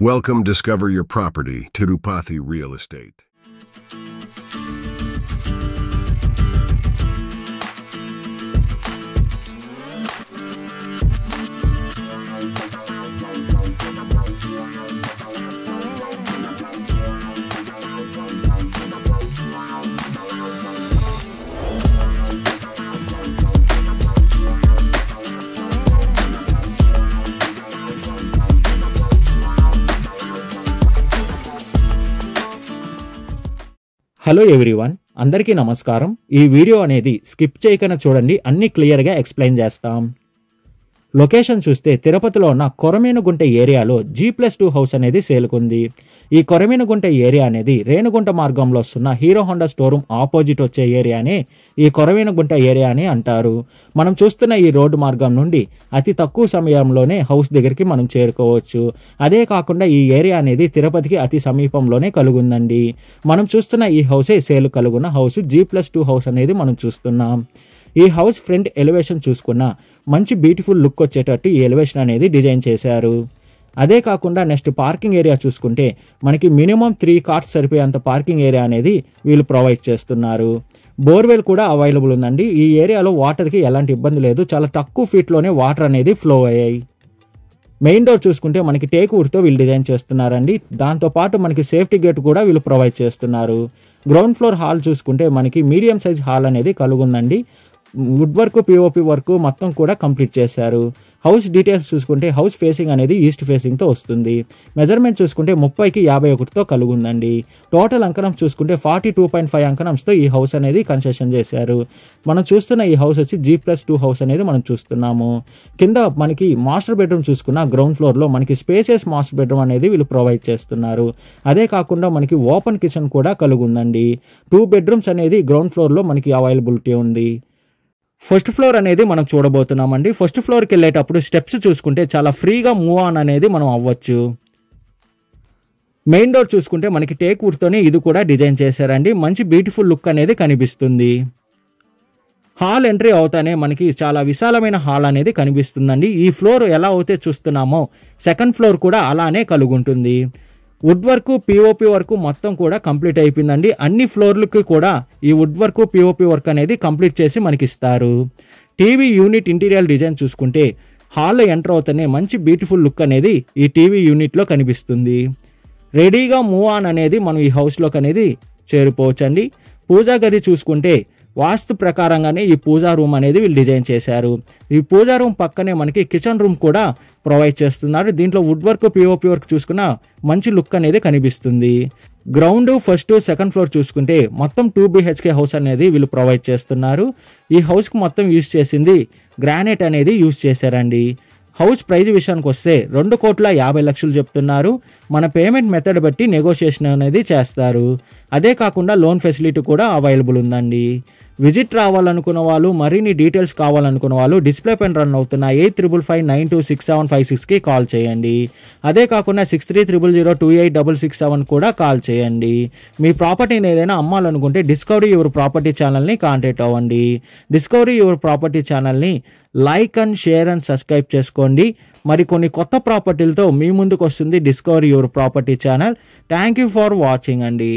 Welcome, discover your property, Tirupati Real Estate. Hello everyone, అందరికీ నమస్కారం. ఈ వీడియో అనేది స్కిప్ చేయకుండా చూడండి, అన్ని క్లియర్గా ఎక్స్ప్లెయిన్ చేస్తాం. లొకేషన్ చూస్తే తిరుపతిలో ఉన్న కొరమేనుగుంట ఏరియాలో G+2 హౌస్ అనేది సేల్కుంది. ఈ కొరమేనుగుంట ఏరియా అనేది రేణుగుంట మార్గంలో వస్తున్న హీరో హోండా స్టోరూమ్ ఆపోజిట్ వచ్చే ఏరియానే ఈ కొరమేనుగుంట ఏరియా అని అంటారు. మనం చూస్తున్న ఈ రోడ్డు మార్గం నుండి అతి తక్కువ సమయంలోనే హౌస్ దగ్గరికి మనం చేరుకోవచ్చు. అదే కాకుండా ఈ ఏరియా అనేది తిరుపతికి అతి సమీపంలోనే కలుగుందండి. మనం చూస్తున్న ఈ హౌసే సేల్ కలుగున్న హౌస్ G+2 హౌస్ అనేది మనం చూస్తున్నాం. ఈ హౌస్ ఫ్రంట్ ఎలివేషన్ చూసుకున్న మంచి బ్యూటిఫుల్ లుక్ వచ్చేటట్టు ఈ ఎలివేషన్ అనేది డిజైన్ చేశారు. అదే కాకుండా నెక్స్ట్ పార్కింగ్ ఏరియా చూసుకుంటే మనకి మినిమం 3 కార్స్ సరిపోయేంత పార్కింగ్ ఏరియా అనేది వీళ్ళు ప్రొవైడ్ చేస్తున్నారు. బోర్వెల్ కూడా అవైలబుల్ ఉందండి. ఈ ఏరియాలో వాటర్కి ఎలాంటి ఇబ్బంది లేదు, చాలా తక్కువ ఫీట్లోనే వాటర్ అనేది ఫ్లో అయ్యాయి. మెయిన్ డోర్ చూసుకుంటే మనకి టేక్ వుడ్తో వీళ్ళు డిజైన్ చేస్తున్నారండి. దాంతోపాటు మనకి సేఫ్టీ గేట్ కూడా వీళ్ళు ప్రొవైడ్ చేస్తున్నారు. గ్రౌండ్ ఫ్లోర్ హాల్ చూసుకుంటే మనకి మీడియం సైజ్ హాల్ అనేది కలుగుందండి. వుడ్ వర్క్, పిఓపి వర్క్ మొత్తం కూడా కంప్లీట్ చేశారు. హౌస్ డీటెయిల్స్ చూసుకుంటే హౌస్ ఫేసింగ్ అనేది ఈస్ట్ ఫేసింగ్తో వస్తుంది. మెజర్మెంట్ చూసుకుంటే 30కి 51తో కలుగుందండి. టోటల్ అంకణం చూసుకుంటే 42.5 అంకణంస్తో ఈ హౌస్ అనేది కన్స్ట్రక్షన్ చేశారు. మనం చూస్తున్న ఈ హౌస్ వచ్చి G+2 హౌస్ అనేది మనం చూస్తున్నాము. కింద మనకి మాస్టర్ బెడ్రూమ్ చూసుకున్న గ్రౌండ్ ఫ్లోర్లో మనకి స్పేసియస్ మాస్టర్ బెడ్రూమ్ అనేది వీళ్ళు ప్రొవైడ్ చేస్తున్నారు. అదే కాకుండా మనకి ఓపెన్ కిచెన్ కూడా కలుగుందండి. 2 బెడ్రూమ్స్ అనేది గ్రౌండ్ ఫ్లోర్లో మనకి అవైలబిలిటీ ఉంది. ఫస్ట్ ఫ్లోర్ అనేది మనం చూడబోతున్నామండి. ఫస్ట్ ఫ్లోర్కి వెళ్ళేటప్పుడు స్టెప్స్ చూసుకుంటే చాలా ఫ్రీగా మూవ్ ఆన్ అనేది మనం అవ్వచ్చు. మెయిన్ డోర్ చూసుకుంటే మనకి టేక్ వుడ్తోనే ఇది కూడా డిజైన్ చేశారండి. మంచి బ్యూటిఫుల్ లుక్ అనేది కనిపిస్తుంది. హాల్ ఎంట్రీ అవుతానే మనకి చాలా విశాలమైన హాల్ అనేది కనిపిస్తుందండి. ఈ ఫ్లోర్ ఎలా అయితే చూస్తున్నామో సెకండ్ ఫ్లోర్ కూడా అలానే కలుగుంటుంది. వుడ్ వర్క్, పిఓపి వర్క్ మొత్తం కూడా కంప్లీట్ అయిపోయిందండి. అన్ని ఫ్లోర్లకి కూడా ఈ వుడ్ వర్క్, పిఓపి వర్క్ అనేది కంప్లీట్ చేసి మనకి ఇస్తారు. టీవీ యూనిట్ ఇంటీరియర్ డిజైన్ చూసుకుంటే హాల్లో ఎంటర్ అవుతానే మంచి బ్యూటిఫుల్ లుక్ అనేది ఈ టీవీ యూనిట్లో కనిపిస్తుంది. రెడీగా మూవ్ ఆన్ అనేది మనం ఈ హౌస్లోకి అనేది చేరిపోవచ్చండి. పూజా గది చూసుకుంటే వాస్తు ప్రకారంగానే ఈ పూజా రూమ్ అనేది వీళ్ళు డిజైన్ చేశారు. ఈ పూజా రూమ్ పక్కనే మనకి కిచెన్ రూమ్ కూడా ప్రొవైడ్ చేస్తున్నారు. దీంట్లో వుడ్ వర్క్, పిఓపి వర్క్ చూసుకున్న మంచి లుక్ అనేది కనిపిస్తుంది. గ్రౌండ్, ఫస్ట్, సెకండ్ ఫ్లోర్ చూసుకుంటే మొత్తం 2 BHK హౌస్ అనేది వీళ్ళు ప్రొవైడ్ చేస్తున్నారు. ఈ హౌస్కి మొత్తం యూజ్ చేసింది గ్రానైట్ అనేది యూజ్ చేశారండి. హౌస్ ప్రైజ్ విషయానికి వస్తే 2,50,00,000 చెప్తున్నారు. మన పేమెంట్ మెథడ్ బట్టి నెగోషియేషన్ అనేది చేస్తారు. అదే కాకుండా లోన్ ఫెసిలిటీ కూడా అవైలబుల్ ఉందండి. విజిట్ రావాలనుకున్న వాళ్ళు, మరిన్ని డీటెయిల్స్ కావాలనుకున్న వాళ్ళు డిస్ప్లే పైన రన్ అవుతున్న 8555926756కి కాల్ చేయండి. అదే కాకుండా 6300028667 కూడా కాల్ చేయండి. మీ ప్రాపర్టీని ఏదైనా అమ్మాలనుకుంటే డిస్కవరీ యువర్ ప్రాపర్టీ ఛానల్ని కాంటాక్ట్ అవ్వండి. డిస్కవరీ యువర్ ప్రాపర్టీ ఛానల్ని like and share and subscribe చేసుకోండి. మరి కొన్ని కొత్త ప్రాపర్టీలతో మీ ముందుకు వస్తుంది discovery your property channel. Thank you for watching అండి.